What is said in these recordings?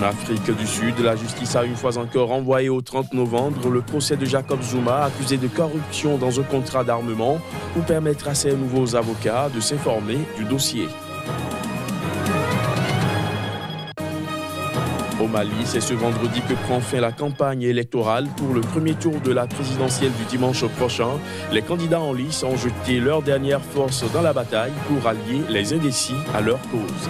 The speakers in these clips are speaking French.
Afrique du Sud, la justice a une fois encore renvoyé au 30 novembre le procès de Jacob Zuma, accusé de corruption dans un contrat d'armement, pour permettre à ses nouveaux avocats de s'informer du dossier. Au Mali, c'est ce vendredi que prend fin la campagne électorale pour le premier tour de la présidentielle du dimanche prochain. Les candidats en lice ont jeté leur dernière force dans la bataille pour allier les indécis à leur cause.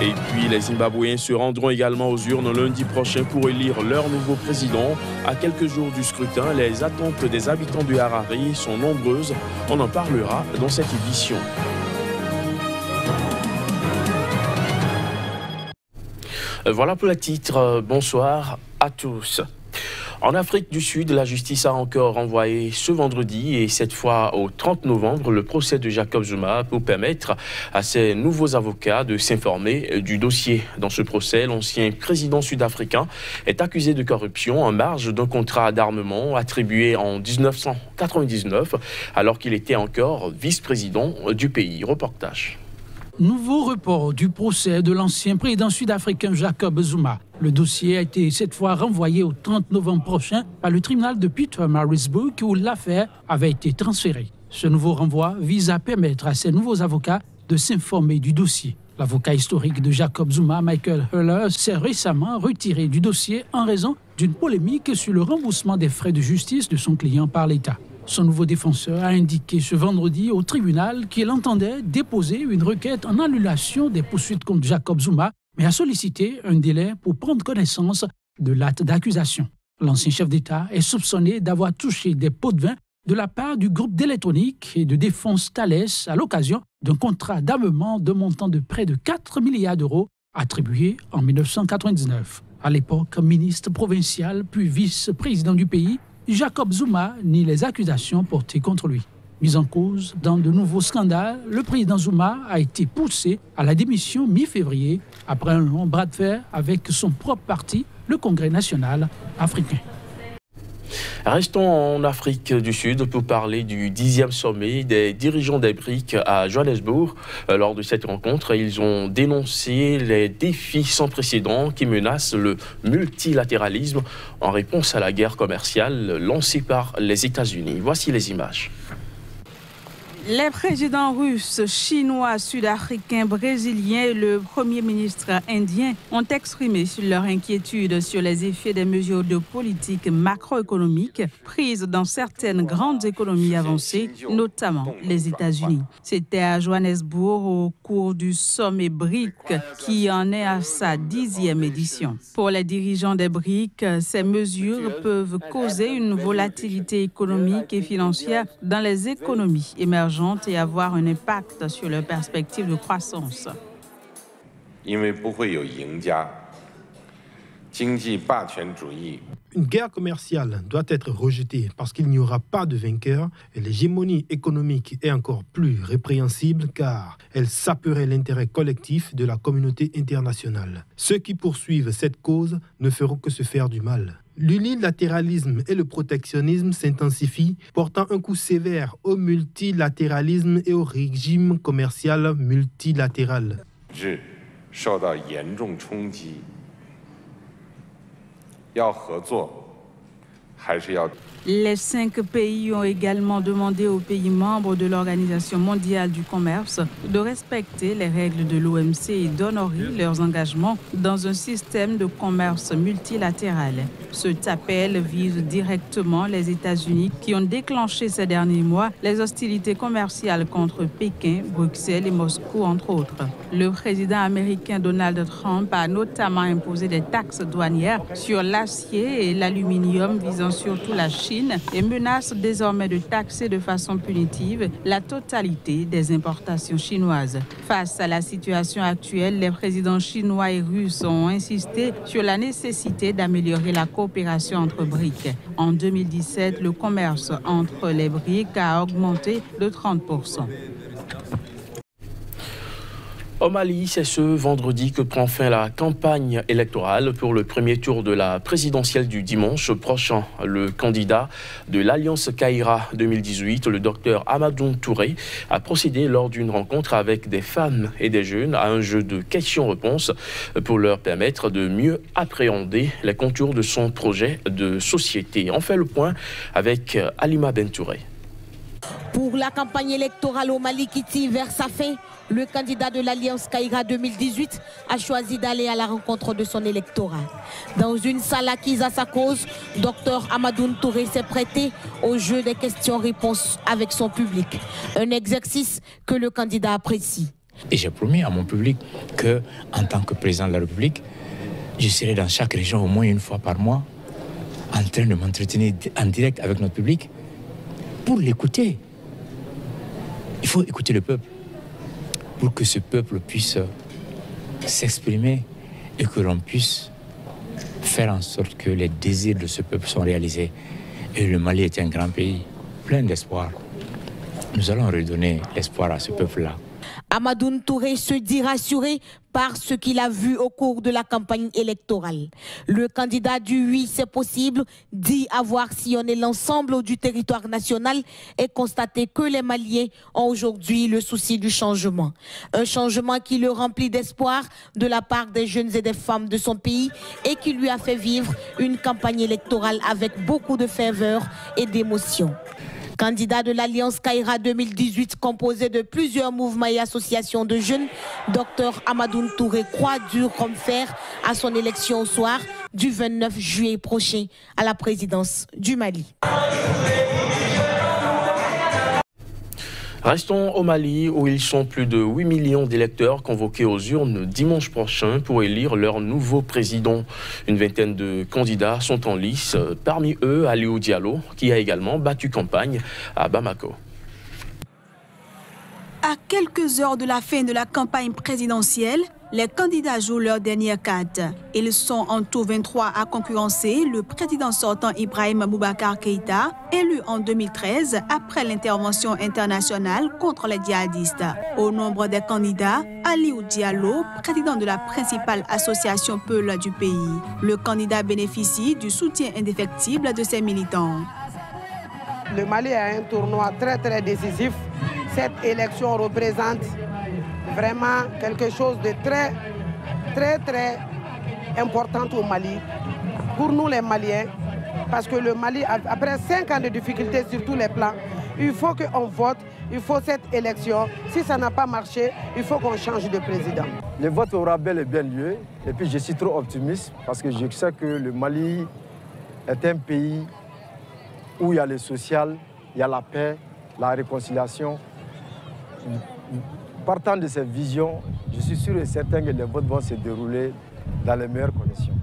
Et puis, les Zimbabwéens se rendront également aux urnes lundi prochain pour élire leur nouveau président. À quelques jours du scrutin, les attentes des habitants de Harare sont nombreuses. On en parlera dans cette édition. Voilà pour le titre. Bonsoir à tous. En Afrique du Sud, la justice a encore renvoyé ce vendredi et cette fois au 30 novembre le procès de Jacob Zuma pour permettre à ses nouveaux avocats de s'informer du dossier. Dans ce procès, l'ancien président sud-africain est accusé de corruption en marge d'un contrat d'armement attribué en 1999 alors qu'il était encore vice-président du pays. Reportage. Nouveau report du procès de l'ancien président sud-africain Jacob Zuma. Le dossier a été cette fois renvoyé au 30 novembre prochain par le tribunal de Pietermaritzburg où l'affaire avait été transférée. Ce nouveau renvoi vise à permettre à ces nouveaux avocats de s'informer du dossier. L'avocat historique de Jacob Zuma, Michael Huller, s'est récemment retiré du dossier en raison d'une polémique sur le remboursement des frais de justice de son client par l'État. Son nouveau défenseur a indiqué ce vendredi au tribunal qu'il entendait déposer une requête en annulation des poursuites contre Jacob Zuma, mais a sollicité un délai pour prendre connaissance de l'acte d'accusation. L'ancien chef d'État est soupçonné d'avoir touché des pots de vin de la part du groupe d'électronique et de défense Thales à l'occasion d'un contrat d'armement de montant de près de 4 milliards d'euros attribué en 1999. À l'époque, ministre provincial puis vice-président du pays, Jacob Zuma nie les accusations portées contre lui. Mis en cause dans de nouveaux scandales, le président Zuma a été poussé à la démission mi-février après un long bras de fer avec son propre parti, le Congrès national africain. Restons en Afrique du Sud pour parler du 10e sommet des dirigeants des BRICS à Johannesburg. Lors de cette rencontre, ils ont dénoncé les défis sans précédent qui menacent le multilatéralisme en réponse à la guerre commerciale lancée par les États-Unis. Voici les images. Les présidents russes, chinois, sud-africains, brésiliens et le premier ministre indien ont exprimé leur inquiétude sur les effets des mesures de politique macroéconomique prises dans certaines grandes économies avancées, notamment les États-Unis. C'était à Johannesburg au cours du sommet BRIC qui en est à sa 10e édition. Pour les dirigeants des BRIC, ces mesures peuvent causer une volatilité économique et financière dans les économies émergentes et avoir un impact sur leurs perspectives de croissance. Une guerre commerciale doit être rejetée parce qu'il n'y aura pas de vainqueur et l'hégémonie économique est encore plus répréhensible car elle saperait l'intérêt collectif de la communauté internationale. Ceux qui poursuivent cette cause ne feront que se faire du mal. L'unilatéralisme et le protectionnisme s'intensifient, portant un coup sévère au multilatéralisme et au régime commercial multilatéral. Les 5 pays ont également demandé aux pays membres de l'Organisation mondiale du commerce de respecter les règles de l'OMC et d'honorer leurs engagements dans un système de commerce multilatéral. Cet appel vise directement les États-Unis qui ont déclenché ces derniers mois les hostilités commerciales contre Pékin, Bruxelles et Moscou, entre autres. Le président américain Donald Trump a notamment imposé des taxes douanières sur l'acier et l'aluminium visant surtout la Chine et menace désormais de taxer de façon punitive la totalité des importations chinoises. Face à la situation actuelle, les présidents chinois et russes ont insisté sur la nécessité d'améliorer la coopération entre BRIC. En 2017, le commerce entre les BRIC a augmenté de 30%. Au Mali, c'est ce vendredi que prend fin la campagne électorale pour le premier tour de la présidentielle du dimanche prochain. Le candidat de l'Alliance Kaira 2018, le docteur Amadoun Touré, a procédé lors d'une rencontre avec des femmes et des jeunes à un jeu de questions-réponses pour leur permettre de mieux appréhender les contours de son projet de société. On fait le point avec Alima Bentouré. Pour la campagne électorale au Mali qui tire vers sa fin, le candidat de l'Alliance Kaira 2018 a choisi d'aller à la rencontre de son électorat. Dans une salle acquise à sa cause, Dr Amadoun Touré s'est prêté au jeu des questions-réponses avec son public. Un exercice que le candidat apprécie. Et j'ai promis à mon public que, en tant que président de la République, je serai dans chaque région au moins une fois par mois en train de m'entretenir en direct avec notre public pour l'écouter. Il faut écouter le peuple pour que ce peuple puisse s'exprimer et que l'on puisse faire en sorte que les désirs de ce peuple soient réalisés. Et le Mali est un grand pays, plein d'espoir. Nous allons redonner l'espoir à ce peuple-là. Amadoun Touré se dit rassuré par ce qu'il a vu au cours de la campagne électorale. Le candidat du oui, c'est possible, dit avoir sillonné l'ensemble du territoire national et constaté que les Maliens ont aujourd'hui le souci du changement. Un changement qui le remplit d'espoir de la part des jeunes et des femmes de son pays et qui lui a fait vivre une campagne électorale avec beaucoup de ferveur et d'émotion. Candidat de l'Alliance Kaira 2018 composé de plusieurs mouvements et associations de jeunes, Dr Amadoun Touré croit dur comme fer à son élection au soir du 29 juillet prochain à la présidence du Mali. Restons au Mali où ils sont plus de 8 millions d'électeurs convoqués aux urnes dimanche prochain pour élire leur nouveau président. Une vingtaine de candidats sont en lice, parmi eux Aliou Diallo qui a également battu campagne à Bamako. À quelques heures de la fin de la campagne présidentielle, les candidats jouent leur dernière carte. Ils sont en tout 23 à concurrencer le président sortant Ibrahim Boubacar Keïta, élu en 2013 après l'intervention internationale contre les djihadistes. Au nombre des candidats, Aliou Diallo, président de la principale association Peul du pays. Le candidat bénéficie du soutien indéfectible de ses militants. Le Mali a un tournoi très décisif. Cette élection représente vraiment quelque chose de très important au Mali. Pour nous les Maliens, parce que le Mali, après 5 ans de difficultés sur tous les plans, il faut qu'on vote, il faut cette élection. Si ça n'a pas marché, il faut qu'on change de président. Le vote aura bel et bien lieu. Et puis je suis trop optimiste parce que je sais que le Mali est un pays où il y a le social, il y a la paix, la réconciliation. Partant de cette vision, je suis sûr et certain que les votes vont se dérouler dans les meilleures conditions.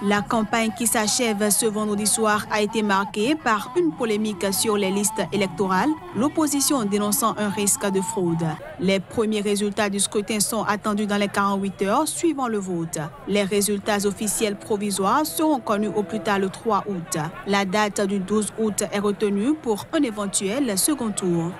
La campagne qui s'achève ce vendredi soir a été marquée par une polémique sur les listes électorales, l'opposition dénonçant un risque de fraude. Les premiers résultats du scrutin sont attendus dans les 48 heures suivant le vote. Les résultats officiels provisoires seront connus au plus tard le 3 août. La date du 12 août est retenue pour un éventuel second tour.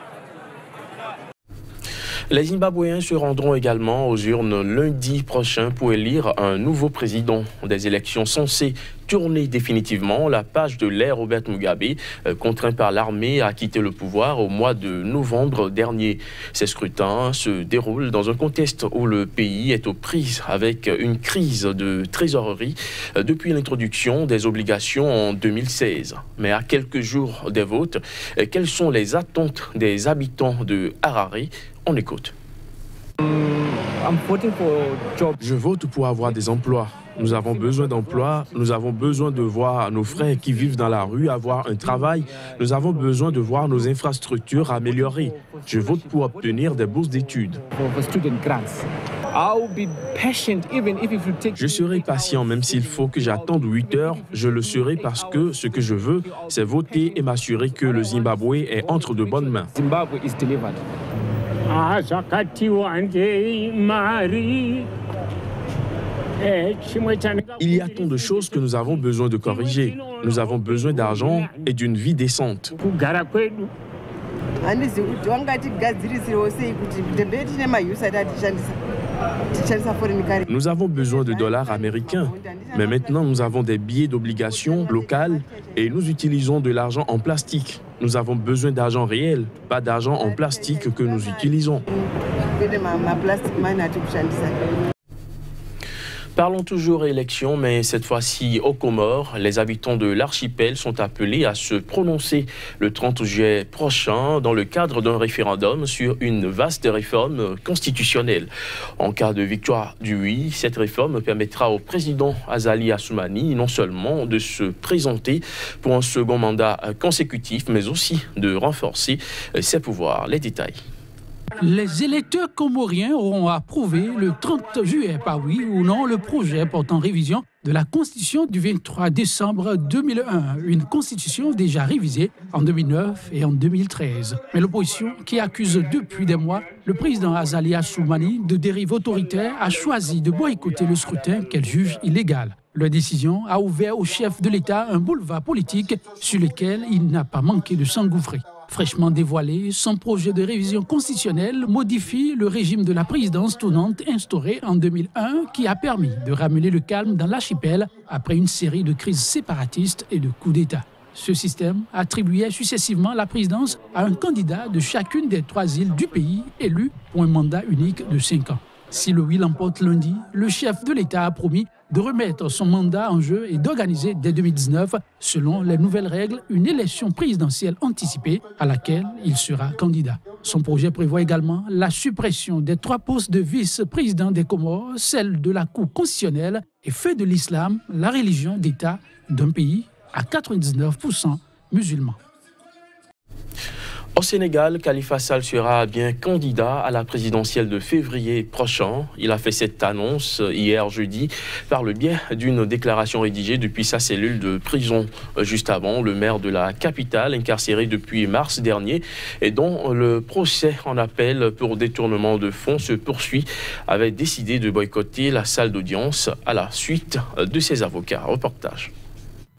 Les Zimbabwéens se rendront également aux urnes lundi prochain pour élire un nouveau président. Des élections censées tourner définitivement la page de l'ère Robert Mugabe, contraint par l'armée à quitter le pouvoir au mois de novembre dernier. Ces scrutins se déroulent dans un contexte où le pays est aux prises avec une crise de trésorerie depuis l'introduction des obligations en 2016. Mais à quelques jours des votes, quelles sont les attentes des habitants de Harare? On écoute. Je vote pour avoir des emplois. Nous avons besoin d'emplois, nous avons besoin de voir nos frères qui vivent dans la rue avoir un travail, nous avons besoin de voir nos infrastructures améliorées. Je vote pour obtenir des bourses d'études. Je serai patient même s'il faut que j'attende 8 heures. Je le serai parce que ce que je veux, c'est voter et m'assurer que le Zimbabwe est entre de bonnes mains. Il y a tant de choses que nous avons besoin de corriger. Nous avons besoin d'argent et d'une vie décente. Nous avons besoin de dollars américains, mais maintenant nous avons des billets d'obligation locales et nous utilisons de l'argent en plastique. Nous avons besoin d'argent réel, pas d'argent en plastique que nous utilisons. Parlons toujours élections, mais cette fois-ci aux Comores. Les habitants de l'archipel sont appelés à se prononcer le 30 juillet prochain dans le cadre d'un référendum sur une vaste réforme constitutionnelle. En cas de victoire du oui, cette réforme permettra au président Azali Assoumani non seulement de se présenter pour un second mandat consécutif, mais aussi de renforcer ses pouvoirs. Les détails. Les électeurs comoriens auront approuvé le 30 juillet par oui ou non le projet portant révision de la Constitution du 23 décembre 2001, une Constitution déjà révisée en 2009 et en 2013. Mais l'opposition, qui accuse depuis des mois le président Azali Assoumani de dérive autoritaire, a choisi de boycotter le scrutin qu'elle juge illégal. Leur décision a ouvert au chef de l'État un boulevard politique sur lequel il n'a pas manqué de s'engouffrer. Fraîchement dévoilé, son projet de révision constitutionnelle modifie le régime de la présidence tournante instauré en 2001 qui a permis de ramener le calme dans l'archipel après une série de crises séparatistes et de coups d'État. Ce système attribuait successivement la présidence à un candidat de chacune des 3 îles du pays élu pour un mandat unique de 5 ans. Si le oui l'emporte lundi, le chef de l'État a promis de remettre son mandat en jeu et d'organiser dès 2019, selon les nouvelles règles, une élection présidentielle anticipée à laquelle il sera candidat. Son projet prévoit également la suppression des 3 postes de vice-président des Comores, celle de la Cour constitutionnelle et fait de l'islam la religion d'État d'un pays à 99% musulman. Au Sénégal, Khalifa Sall sera bien candidat à la présidentielle de février prochain. Il a fait cette annonce hier jeudi par le biais d'une déclaration rédigée depuis sa cellule de prison. Juste avant, le maire de la capitale, incarcéré depuis mars dernier et dont le procès en appel pour détournement de fonds se poursuit, avait décidé de boycotter la salle d'audience à la suite de ses avocats. Reportage.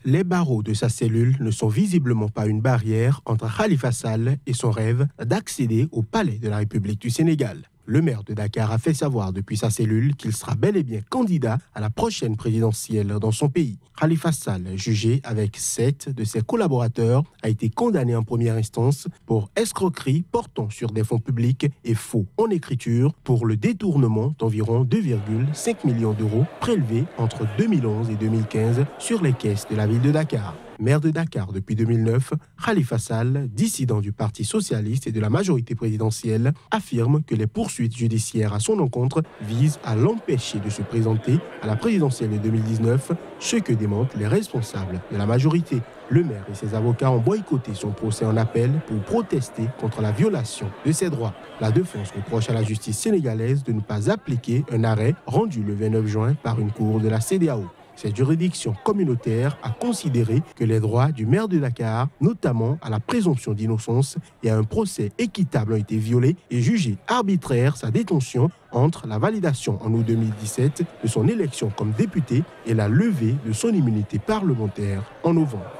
Les barreaux de sa cellule ne sont visiblement pas une barrière entre Khalifa Sall et son rêve d'accéder au palais de la République du Sénégal. Le maire de Dakar a fait savoir depuis sa cellule qu'il sera bel et bien candidat à la prochaine présidentielle dans son pays. Khalifa Sall, jugé avec 7 de ses collaborateurs, a été condamné en première instance pour escroquerie portant sur des fonds publics et faux en écriture pour le détournement d'environ 2,5 millions d'euros prélevés entre 2011 et 2015 sur les caisses de la ville de Dakar. Maire de Dakar depuis 2009, Khalifa Sall, dissident du Parti socialiste et de la majorité présidentielle, affirme que les poursuites judiciaires à son encontre visent à l'empêcher de se présenter à la présidentielle de 2019, ce que démentent les responsables de la majorité. Le maire et ses avocats ont boycotté son procès en appel pour protester contre la violation de ses droits. La défense reproche à la justice sénégalaise de ne pas appliquer un arrêt rendu le 29 juin par une cour de la CEDEAO. Cette juridiction communautaire a considéré que les droits du maire de Dakar, notamment à la présomption d'innocence et à un procès équitable, ont été violés et jugé arbitraire sa détention entre la validation en août 2017 de son élection comme député et la levée de son immunité parlementaire en novembre.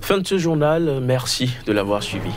Fin de ce journal, merci de l'avoir suivi.